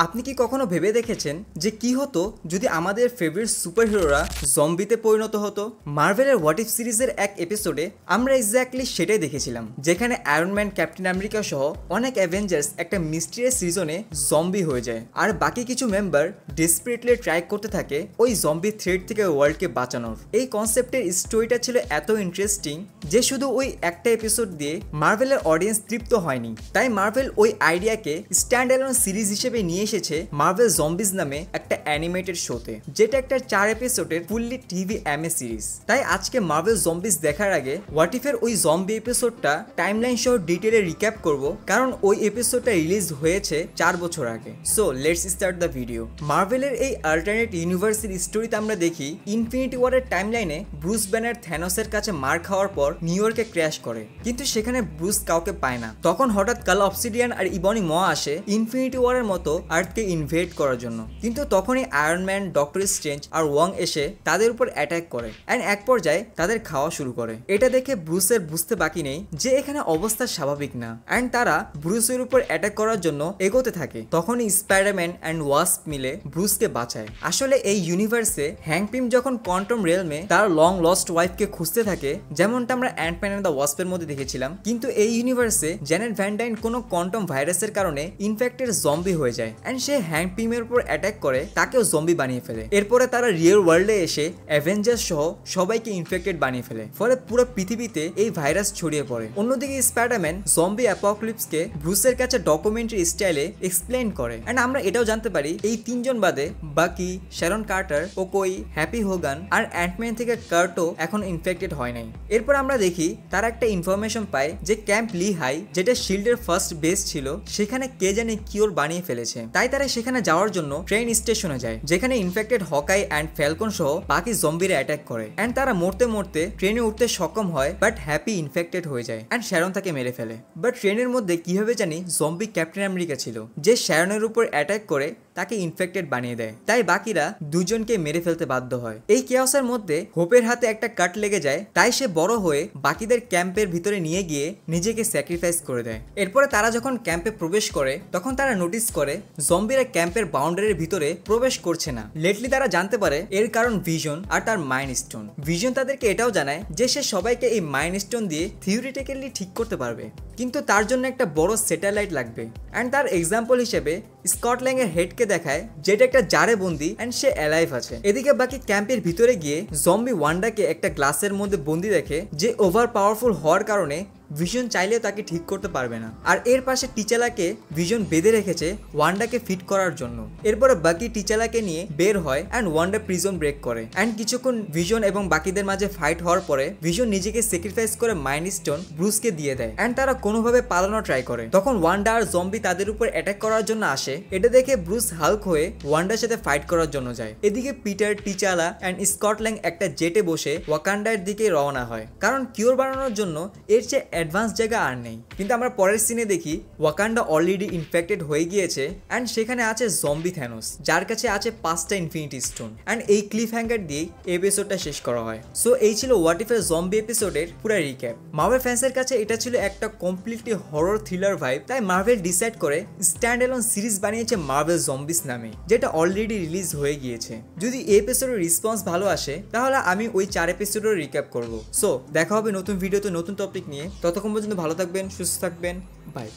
আপনি কি কখনো ভেবে দেখেছেন যে কি হতো যদি আমাদের ফেভারিট সুপারহিরোরা জম্বিতে পরিণত হতো? মার্ভেলের হোয়াট ইফ সিরিজের এক এপিসোডে আমরা এক্স্যাক্টলি সেটাই দেখেছিলাম, যেখানে আয়রন ম্যান, ক্যাপ্টেন আমেরিকা সহ অনেক অ্যাভেঞ্জার্স একটা মিস্টিরিয়াস রিজনে জম্বি হয়ে যায়, আর বাকি কিছু মেম্বার ডেসপারেটলি ট্রাই করতে থাকে ওই জম্বি থ্রেট থেকে ওয়ার্ল্ডকে বাঁচানোর। এই কনসেপ্টের স্টোরিটা ছিল এত ইন্টারেস্টিং যে শুধু ওই একটা এপিসোড দিয়ে মার্ভেলের অডিয়েন্স তৃপ্ত হয়নি। তাই মার্ভেল ওই আইডিয়াকে স্ট্যান্ড অ্যালোন সিরিজ হিসেবে নিয়ে এসেছে মার্ভেল জম্বিজ নামে একটা অ্যানিমেটেড শোতে, যেটা একটা 4 এপিসোডের ফুললি টিভি এমএ সিরিজ। তাই আজকে মার্ভেল জম্বিজ দেখার আগে হোয়াট ইফের ওই জম্বি এপিসোডটা টাইমলাইন সহ ডিটেলে রিক্যাপ করব, কারণ ওই এপিসোডটা রিলিজ হয়েছে 4 বছর আগে। So let's start the video. মার্ভেলের এই অল্টারনেট ইউনিভার্সের স্টোরিতে আমরা দেখি ইনফিনিটি ওয়ারের টাইমলাইনে ব্রুস ব্যানার থ্যানোসের কাছে মার খাওয়ার পর নিউ ইয়র্কে ক্র্যাশ করে, কিন্তু সেখানে ব্রুস কাউকে পায় না। তখন হঠাৎ কাল অবসিডিয়ান আর ইবনি ম আসে ইনফিনিটি ওয়ারের মতো আর্থকে ইনভেড করার জন্য, কিন্তু তখনই আয়রন ম্যান, ডক্টর স্ট্রেঞ্জ আর ওয়াং এসে তাদের উপর অ্যাটাক করে এন্ড এক পর্যায়ে তাদের খাওয়া শুরু করে। এটা দেখে ব্রুসের বুঝতে বাকি নেই যে এখানে অবস্থা স্বাভাবিক না, এন্ড তারা ব্রুসের উপর অ্যাটাক করার জন্য এগোতে থাকে। তখনই স্পাইডারম্যান এন্ড ওয়াস্প মিলে ব্রুসকে বাঁচায়। আসলে এই ইউনিভার্সে হ্যাংক পিম যখন কোয়ান্টাম রিয়েলমে তার লং লস্ট ওয়াইফকে খুঁজতে থাকে, যেমনটা আমরা অ্যান্টম্যান এন্ড দ্য ওয়াস্পের মধ্যে দেখেছিলাম, কিন্তু এই ইউনিভার্সে জ্যানেট ভ্যান ডাইন কোনো কোয়ান্টাম ভাইরাসের কারণে ইনফেক্টেড জম্বি হয়ে যায় এন্ড সে হ্যাংক পিমের উপর অ্যাটাক করে তাকেও জম্বি বানিয়ে ফেলে। এরপরে তারা রিয়েল ওয়ার্ল্ডে এসে অ্যাভেঞ্জার্স সহ সবাইকে ইনফেক্টেড বানিয়ে ফেলে, ফলে পুরো পৃথিবীতে এই ভাইরাস ছড়িয়ে পড়ে। অন্যদিকে স্পাইডারম্যান জম্বি অ্যাপোক্যালিপসকে ব্রুসের কাছে ডকুমেন্টারি স্টাইলে এক্সপ্লেইন করে এন্ড আমরা এটাও জানতে পারি এই তিনজন বাদে বাকি, শ্যারন কার্টার, ওকোই, হ্যাপি হোগান আর অ্যান্টম্যান থেকে কার্টও এখন ইনফেক্টেড হয় নাই। এরপর আমরা দেখি তারা একটা ইনফরমেশন পায় যে ক্যাম্প লি হাই, যেটা শিল্ডের ফার্স্ট বেস ছিল, সেখানে কে জানে কিওর বানিয়ে ফেলেছে। তাই তারা সেখানে যাওয়ার জন্য ট্রেন স্টেশনে যায়, যেখানে ইনফেক্টেড হকাই এন্ড ফ্যালকন সহ বাকি জম্বিরা অ্যাটাক করে এন্ড তারা মরতে মরতে ট্রেনে উঠতে সক্ষম হয়, বাট হ্যাপি ইনফেক্টেড হয়ে যায় এন্ড শ্যারন তাকে মেরে ফেলে। বাট ট্রেনের মধ্যে কিভাবে জানি জম্বি ক্যাপ্টেন আমেরিকা ছিল, যে শ্যারনের উপর অ্যাটাক করে তাকে ইনফেক্টেড বানিয়ে দেয়। তাই বাকিরা দুজনকে মেরে ফেলতে বাধ্য হয়। এই কেওসের মধ্যে হোপের হাতে একটা কাট লেগে যায়, তাই সে বড় হয়ে বাকিদের ক্যাম্পের ভিতরে নিয়ে গিয়ে নিজেকে স্যাক্রিফাইস করে দেয়। এরপরে তারা যখন ক্যাম্পে প্রবেশ করে তখন তারা নোটিস করে জম্বিরা ক্যাম্পের বাউন্ডারির ভিতরে প্রবেশ করছে না। লেটলি তারা জানতে পারে এর কারণ ভিশন আর তার মাইন্ড স্টোন। ভিশন তাদেরকে এটাও জানায় যে সে সবাইকে এই মাইন্ড স্টোন দিয়ে থিওরিটিক্যালি ঠিক করতে পারবে, কিন্তু তার জন্য একটা বড় স্যাটেলাইট লাগবে। এন্ড তার এক্সাম্পল হিসেবে স্কটল্যান্ড এর হেডকে দেখায়, যেটা একটা জারে বন্দি এন্ড সে অ্যালাইভ আছে। এদিকে বাকি ক্যাম্পের ভিতরে গিয়ে জম্বি ওয়ান্ডাকে একটা গ্লাসের মধ্যে বন্দি দেখে, যে ওভার পাওয়ারফুল হওয়ার কারণে ভিশন চাইলেও তাকে ঠিক করতে পারবে না। আর এর পাশে টিচালাকে ভিশন বেঁধে রেখেছে ওয়ান্ডাকে ফিট করার জন্য। এরপরে বাকি টিচালাকে নিয়ে বের হয় এন্ড ওয়ান্ডা প্রিজন ব্রেক করে এন্ড কিছুক্ষণ ভিশন এবং বাকিদের মাঝে ফাইট হওয়ার পরে ভিশন নিজেকে স্যাক্রিফাইস করে মাইন্ড স্টোন ব্রুসকে দিয়ে দেয় এন্ড তারা কোনোভাবে পালানো ট্রাই করে। তখন ওয়ান্ডা আর জম্বি তাদের উপর অ্যাটাক করার জন্য আসে। এটা দেখে ব্রুস হাল্ক হয়ে ওয়ান্ডার সাথে ফাইট করার জন্য যায়। এদিকে পিটার, টিচালা এন্ড স্কটল্যান্ড একটা জেটে বসে ওয়াকান্ডার দিকে রওনা হয়, কারণ কিওর বানানোর জন্য এর চেয়ে অ্যাডভান্স জায়গা আর নেই। কিন্তু আমরা পরের সিনে দেখি ওয়াকান্ডা অলরেডি ইনফেক্টেড হয়ে গিয়েছে এন্ড সেখানে আছে জম্বি থ্যানোস, যার কাছে আছে 5টা ইনফিনিটি স্টোন এন্ড এই ক্লিফ হ্যাঙ্গার দিয়ে এপিসোডটা শেষ করা হয়। সো এই ছিল হোয়াট ইফ এর জম্বি এপিসোডের পুরো রিক্যাপ। মার্ভেল ফ্যান্সের কাছে এটা ছিল একটা কমপ্লিটলি হরর থ্রিলার ভাইব, তাই মার্ভেল ডিসাইড করে স্ট্যান্ড অ্যালোন সিরিজ বানিয়েছে মার্ভেল জম্বিস নামে, যেটা অলরেডি রিলিজ হয়ে গিয়েছে। যদি এই এপিসোডের রেসপন্স ভালো আসে তাহলে আমি ওই 4 এপিসোডের রিক্যাপ করব। সো দেখা হবে নতুন ভিডিওতে নতুন টপিক নিয়ে। ততক্ষণ পর্যন্ত ভালো থাকবেন, সুস্থ থাকবেন, বাই।